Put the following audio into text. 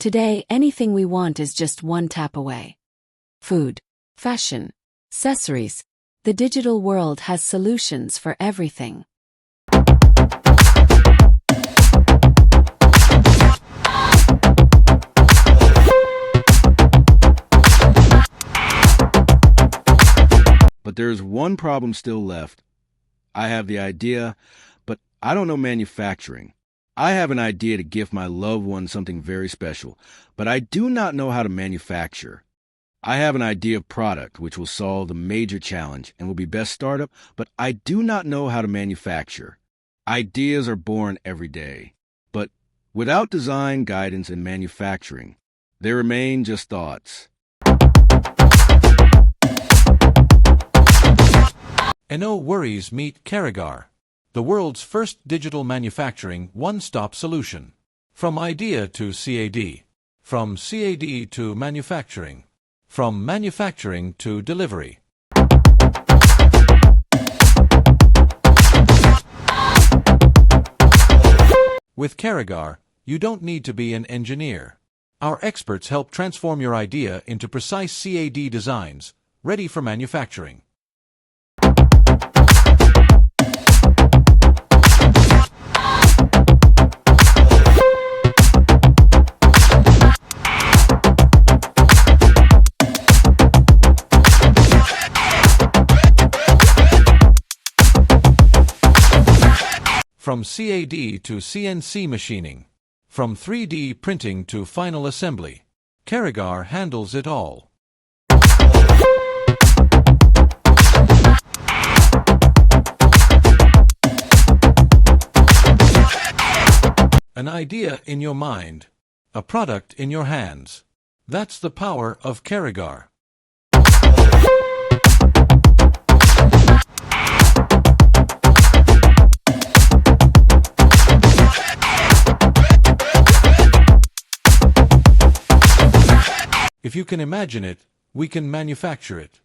Today, anything we want is just one tap away. Food, fashion, accessories. The digital world has solutions for everything. But there's one problem still left. I have the idea, but I don't know manufacturing. I have an idea to gift my loved one something very special, but I do not know how to manufacture. I have an idea of product which will solve the major challenge and will be best startup, but I do not know how to manufacture. Ideas are born every day, but without design, guidance, and manufacturing, they remain just thoughts. And no worries, meet Karigar, the world's first digital manufacturing one-stop solution. From idea to CAD, from CAD to manufacturing, from manufacturing to delivery. With Karigar, you don't need to be an engineer. Our experts help transform your idea into precise CAD designs, ready for manufacturing. From CAD to CNC machining, from 3D printing to final assembly, Karigar handles it all. An idea in your mind, a product in your hands. That's the power of Karigar. If you can imagine it, we can manufacture it.